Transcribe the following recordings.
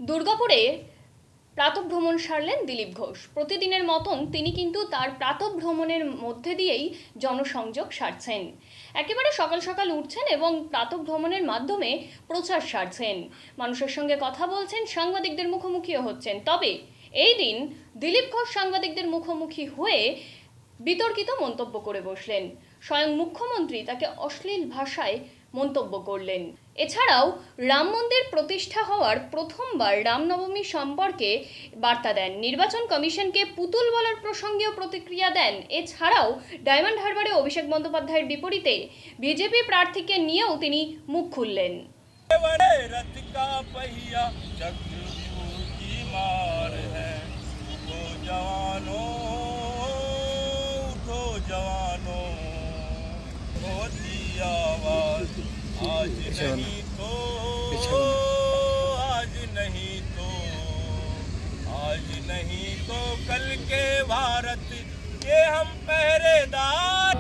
দুর্গাপুরে প্রাতঃভ্রমণ সারলেন দিলীপ ঘোষ। প্রতিদিনের মতন তিনি কিন্তু তার প্রাতঃভ্রমণের মধ্যে দিয়েই জনসংযোগ সারছেন। একেবারে সকাল সকাল উঠছেন এবং প্রাতঃভ্রমণের মাধ্যমে প্রচার সারছেন, মানুষের সঙ্গে কথা বলছেন, সাংবাদিকদের মুখোমুখিও হচ্ছেন। তবে এই দিন দিলীপ ঘোষ সাংবাদিকদের মুখোমুখি হয়ে বিতর্কিত মন্তব্য করে বসলেন। স্বয়ং মুখ্যমন্ত্রী তাকে অশ্লীল ভাষায় মন্তব্য করলেন। এছাড়াও রাম মন্দির প্রতিষ্ঠা হওয়ার প্রথমবার রামনবমী সম্পর্কে বার্তা দেন, নির্বাচন কমিশনকে পুতুল বলার প্রসঙ্গেও প্রতিক্রিয়া দেন। এছাড়াও ডায়মন্ড হারবারে অভিষেক বন্দ্যোপাধ্যায়ের বিপরীতে বিজেপি প্রার্থীকে নিয়েও তিনি মুখ খুললেন। आज नहीं तो कल के भारत के हम पहरेदार।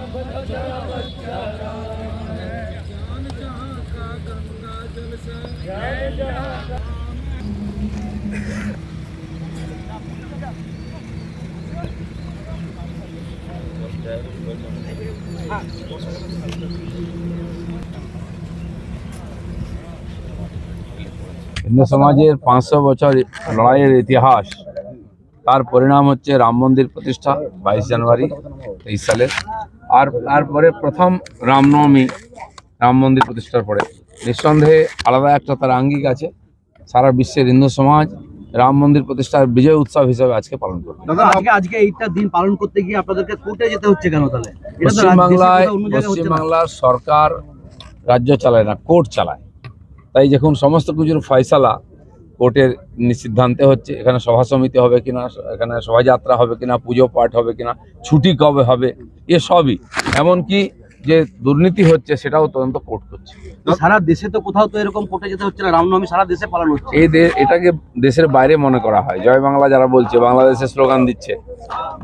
हिंदू समाजेर 500 বছর লড়াইয়ের ইতিহাস, তার পরিণাম হচ্ছে রাম মন্দির প্রতিষ্ঠা 22 জানুয়ারি 23 সালে। আর তারপরে প্রথম রামনবমী, রাম মন্দির প্রতিষ্ঠার পরে নিঃসন্দেহে আলাদা একটা তার আঙ্গিক আছে। সারা বিশ্বের হিন্দু সমাজ রাম মন্দির প্রতিষ্ঠার বিজয় উৎসব হিসেবে আজকে পালন করে। আজকে এইটা দিন পালন করতে গিয়ে আপনাদেরকে কোর্টে যেতে হচ্ছে কেন? তাহলে পশ্চিমবাংলার সরকার রাজ্য চালায় না, কোর্ট চালায়। তাই যখন সমস্ত কিছুর ফয়সালা কোর্টের সিদ্ধান্তে হচ্ছে, এখানে সভা সমিতি হবে কিনা, এখানে শোভাযাত্রা হবে কিনা, পুজো পাঠ হবে কিনা, ছুটি কবে হবে, এসবই, এমনকি যে দুর্নীতি হচ্ছে সেটাও তদন্ত কোর্ট করছে। সারা দেশে তো কোথাও তো এরকম কোর্টে যেতে হচ্ছে না, রামনবমী সারা দেশে পালন হচ্ছে। এটাকে দেশের বাইরে মনে করা হয়। জয় বাংলা যারা বলছে, বাংলাদেশের স্লোগান দিচ্ছে,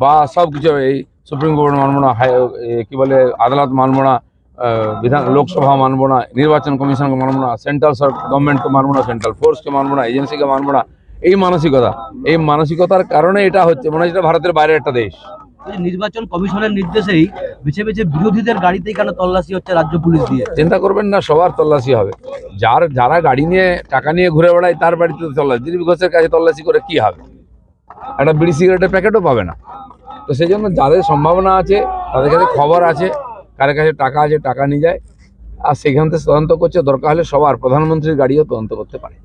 বা সব কিছু এই সুপ্রিম কোর্ট মানব না, কি বলে আদালত মানব না, লোকসভা মানব না, নির্বাচন কমিশনকে মানব না, সেন্ট্রাল গভর্নমেন্টকে মানব না, সেন্ট্রাল ফোর্সকে মানব না, এজেন্সিকে মানব না, এই মানসিকতার কারণে এটা হচ্ছে। মনে হয় এটা ভারতের বাইরের একটা দেশ। নির্বাচন কমিশনের নির্দেশেই বেছে বেছে বিরোধীদের গাড়িতেই কেন তল্লাশি হচ্ছে রাজ্য পুলিশ দিয়ে? চিন্তা করবেন না, সবার তল্লাশি হবে। যারা গাড়ি নিয়ে টাকা নিয়ে ঘুরে বেড়ায় তার বাড়িতে তল্লাশি। দিলীপ ঘোষের কাছে তল্লাশি করে কি হবে? একটা বিড়ি সিগারেটের প্যাকেটও পাবে না। তো সেই জন্য যাদের সম্ভাবনা আছে, তাদের কাছে খবর আছে, কার কাছে টাকা আছে টাকা নিয়ে যায়, আর সেখান থেকে তদন্ত করছে। দরকার হলে সবার প্রধানমন্ত্রীর গাড়িও তদন্ত করতে পারে।